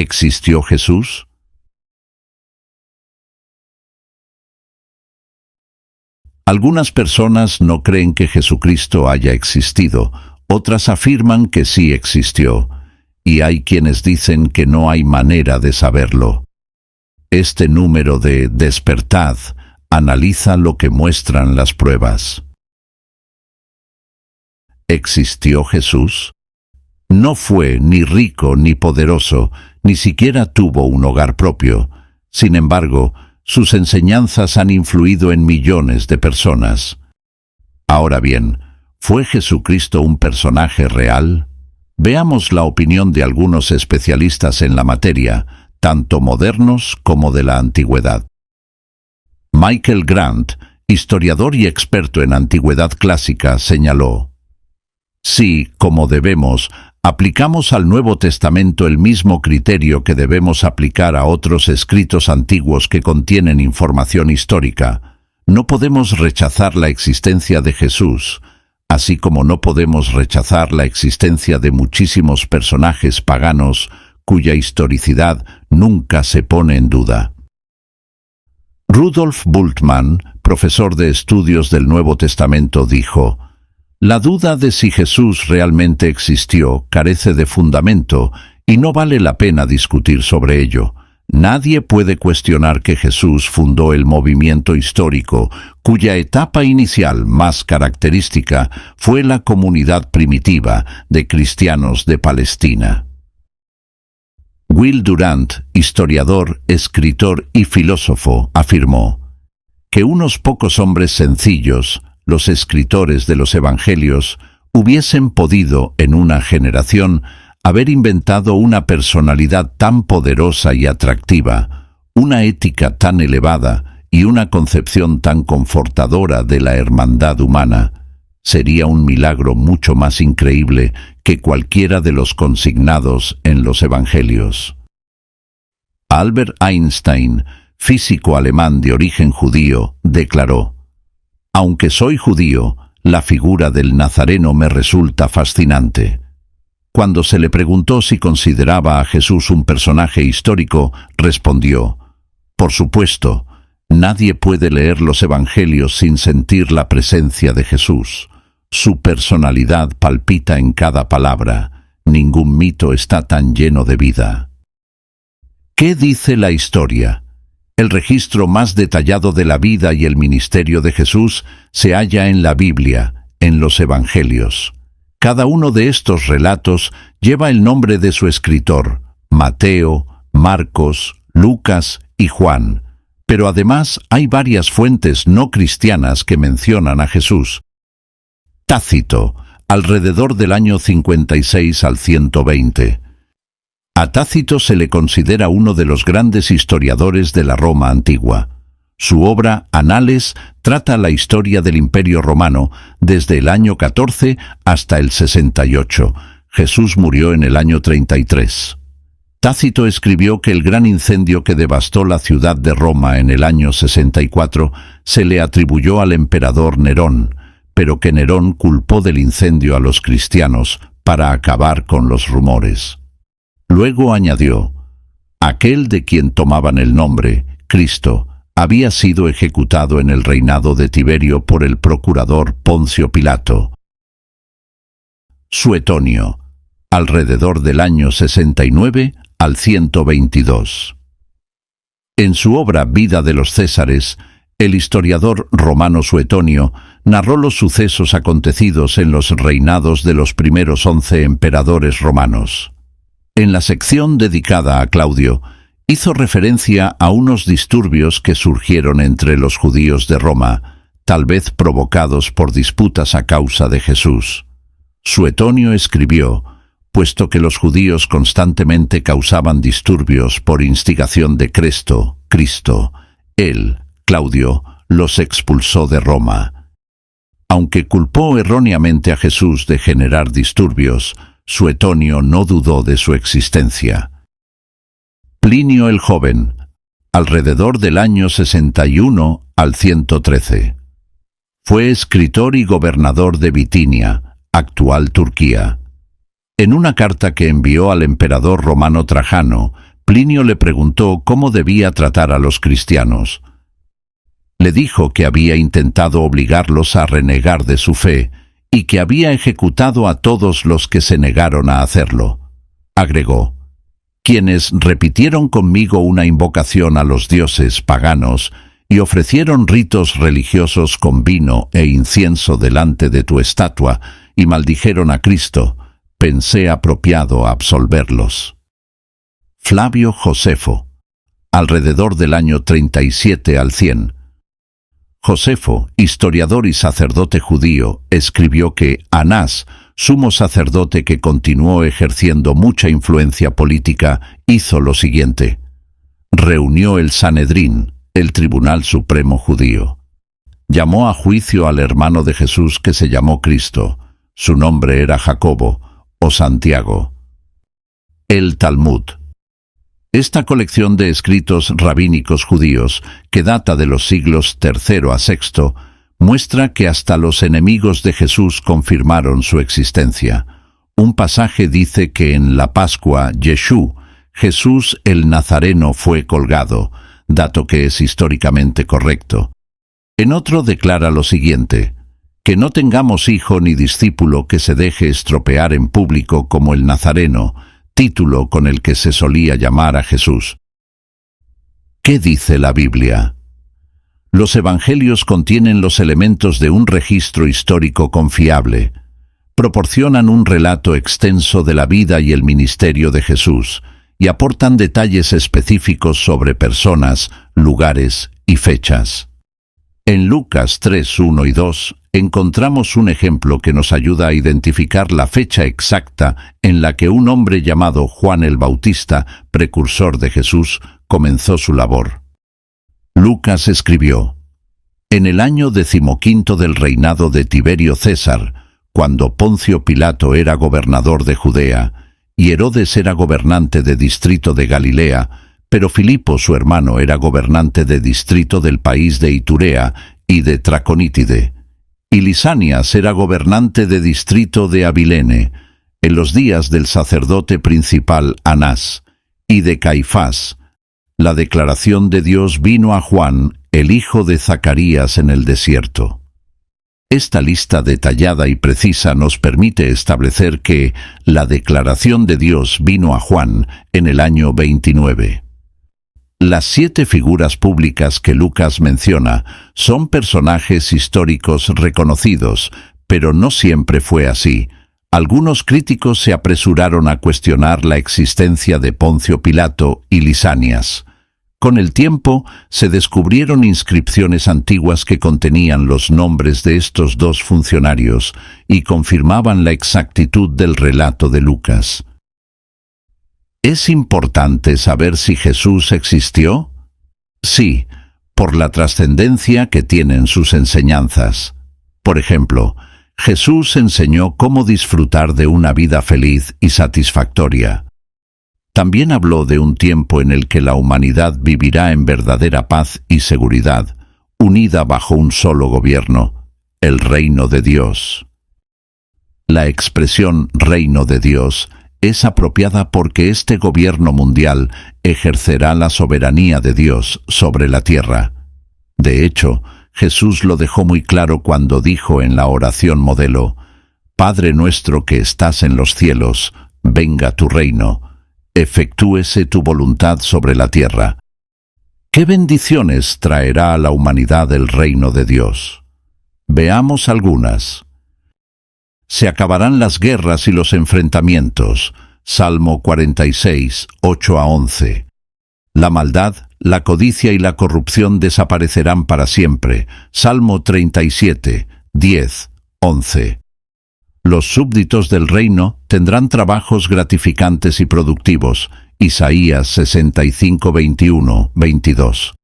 ¿Existió Jesús? Algunas personas no creen que Jesucristo haya existido, otras afirman que sí existió, y hay quienes dicen que no hay manera de saberlo. Este número de Despertad analiza lo que muestran las pruebas. ¿Existió Jesús? No fue ni rico ni poderoso, ni siquiera tuvo un hogar propio. Sin embargo, sus enseñanzas han influido en millones de personas. Ahora bien, ¿fue Jesucristo un personaje real? Veamos la opinión de algunos especialistas en la materia, tanto modernos como de la antigüedad. Michael Grant, historiador y experto en antigüedad clásica, señaló: si, como debemos, aplicamos al Nuevo Testamento el mismo criterio que debemos aplicar a otros escritos antiguos que contienen información histórica, no podemos rechazar la existencia de Jesús, así como no podemos rechazar la existencia de muchísimos personajes paganos cuya historicidad nunca se pone en duda. Rudolf Bultmann, profesor de estudios del Nuevo Testamento, dijo: la duda de si Jesús realmente existió carece de fundamento y no vale la pena discutir sobre ello. Nadie puede cuestionar que Jesús fundó el movimiento histórico cuya etapa inicial más característica fue la comunidad primitiva de cristianos de Palestina. Will Durant, historiador, escritor y filósofo, afirmó que unos pocos hombres sencillos, los escritores de los Evangelios, hubiesen podido, en una generación, haber inventado una personalidad tan poderosa y atractiva, una ética tan elevada y una concepción tan confortadora de la hermandad humana. Sería un milagro mucho más increíble que cualquiera de los consignados en los Evangelios. Albert Einstein, físico alemán de origen judío, declaró: aunque soy judío, la figura del Nazareno me resulta fascinante. Cuando se le preguntó si consideraba a Jesús un personaje histórico, respondió: por supuesto, nadie puede leer los Evangelios sin sentir la presencia de Jesús. Su personalidad palpita en cada palabra. Ningún mito está tan lleno de vida. ¿Qué dice la historia? El registro más detallado de la vida y el ministerio de Jesús se halla en la Biblia, en los Evangelios. Cada uno de estos relatos lleva el nombre de su escritor: Mateo, Marcos, Lucas y Juan. Pero además hay varias fuentes no cristianas que mencionan a Jesús. Tácito, alrededor del año 56 al 120. A Tácito se le considera uno de los grandes historiadores de la Roma antigua. Su obra, Anales, trata la historia del Imperio Romano desde el año 14 hasta el 68. Jesús murió en el año 33. Tácito escribió que el gran incendio que devastó la ciudad de Roma en el año 64 se le atribuyó al emperador Nerón, pero que Nerón culpó del incendio a los cristianos para acabar con los rumores. Luego añadió: aquel de quien tomaban el nombre, Cristo, había sido ejecutado en el reinado de Tiberio por el procurador Poncio Pilato. Suetonio, alrededor del año 69 al 122. En su obra Vida de los Césares, el historiador romano Suetonio narró los sucesos acontecidos en los reinados de los primeros 11 emperadores romanos. En la sección dedicada a Claudio, hizo referencia a unos disturbios que surgieron entre los judíos de Roma, tal vez provocados por disputas a causa de Jesús. Suetonio escribió: puesto que los judíos constantemente causaban disturbios por instigación de Cristo, él, Claudio, los expulsó de Roma. Aunque culpó erróneamente a Jesús de generar disturbios, Suetonio no dudó de su existencia. Plinio el Joven, alrededor del año 61 al 113. Fue escritor y gobernador de Bitinia, actual Turquía. En una carta que envió al emperador romano Trajano, Plinio le preguntó cómo debía tratar a los cristianos. Le dijo que había intentado obligarlos a renegar de su fe y que había ejecutado a todos los que se negaron a hacerlo. Agregó: quienes repitieron conmigo una invocación a los dioses paganos y ofrecieron ritos religiosos con vino e incienso delante de tu estatua y maldijeron a Cristo, pensé apropiado absolverlos. Flavio Josefo, alrededor del año 37 al 100. Josefo, historiador y sacerdote judío, escribió que Anás, sumo sacerdote que continuó ejerciendo mucha influencia política, hizo lo siguiente: reunió el Sanedrín, el Tribunal Supremo judío. Llamó a juicio al hermano de Jesús que se llamó Cristo. Su nombre era Jacobo o Santiago. El Talmud. Esta colección de escritos rabínicos judíos, que data de los siglos III a VI, muestra que hasta los enemigos de Jesús confirmaron su existencia. Un pasaje dice que en la Pascua Yeshú, Jesús el Nazareno fue colgado, dato que es históricamente correcto. En otro declara lo siguiente: que no tengamos hijo ni discípulo que se deje estropear en público como el Nazareno, título con el que se solía llamar a Jesús. ¿Qué dice la Biblia? Los evangelios contienen los elementos de un registro histórico confiable. Proporcionan un relato extenso de la vida y el ministerio de Jesús y aportan detalles específicos sobre personas, lugares y fechas. En Lucas 3, 1 y 2 encontramos un ejemplo que nos ayuda a identificar la fecha exacta en la que un hombre llamado Juan el Bautista, precursor de Jesús, comenzó su labor. Lucas escribió: en el año 15 del reinado de Tiberio César, cuando Poncio Pilato era gobernador de Judea, y Herodes era gobernante de distrito de Galilea, pero Filipo su hermano era gobernante de distrito del país de Iturea y de Traconítide, y Lisanias era gobernante de distrito de Abilene, en los días del sacerdote principal Anás, y de Caifás, la declaración de Dios vino a Juan, el hijo de Zacarías, en el desierto. Esta lista detallada y precisa nos permite establecer que la declaración de Dios vino a Juan en el año 29. Las 7 figuras públicas que Lucas menciona son personajes históricos reconocidos, pero no siempre fue así. Algunos críticos se apresuraron a cuestionar la existencia de Poncio Pilato y Lisanias. Con el tiempo, se descubrieron inscripciones antiguas que contenían los nombres de estos dos funcionarios y confirmaban la exactitud del relato de Lucas. ¿Es importante saber si Jesús existió? Sí, por la trascendencia que tienen sus enseñanzas. Por ejemplo, Jesús enseñó cómo disfrutar de una vida feliz y satisfactoria. También habló de un tiempo en el que la humanidad vivirá en verdadera paz y seguridad, unida bajo un solo gobierno, el reino de Dios. La expresión reino de Dios es apropiada porque este gobierno mundial ejercerá la soberanía de Dios sobre la tierra. De hecho, Jesús lo dejó muy claro cuando dijo en la oración modelo: Padre nuestro que estás en los cielos, venga tu reino. Efectúese tu voluntad sobre la tierra. ¿Qué bendiciones traerá a la humanidad el reino de Dios? Veamos algunas. Se acabarán las guerras y los enfrentamientos. Salmo 46, 8 a 11. La maldad, la codicia y la corrupción desaparecerán para siempre. Salmo 37, 10, 11. Los súbditos del reino tendrán trabajos gratificantes y productivos. Isaías 65, 21, 22.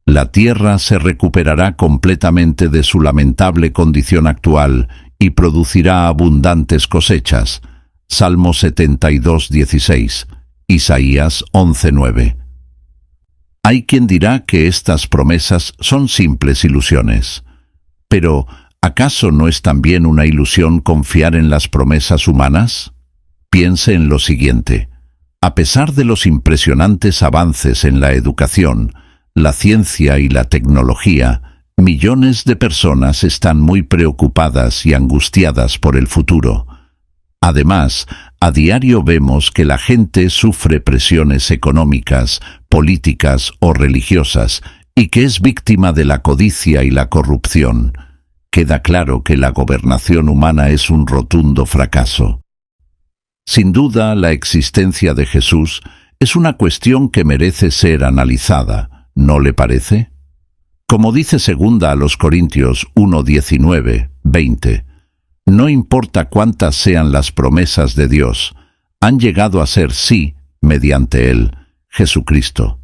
La tierra se recuperará completamente de su lamentable condición actual y producirá abundantes cosechas. Salmo 72, 16. Isaías 11, 9. Hay quien dirá que estas promesas son simples ilusiones. Pero, ¿acaso no es también una ilusión confiar en las promesas humanas? Piense en lo siguiente. A pesar de los impresionantes avances en la educación, la ciencia y la tecnología, millones de personas están muy preocupadas y angustiadas por el futuro. Además, a diario vemos que la gente sufre presiones económicas, políticas o religiosas y que es víctima de la codicia y la corrupción. Queda claro que la gobernación humana es un rotundo fracaso. Sin duda, la existencia de Jesús es una cuestión que merece ser analizada, ¿no le parece? Como dice 2 a los Corintios 1, 19, 20, no importa cuántas sean las promesas de Dios, han llegado a ser sí mediante Él, Jesucristo.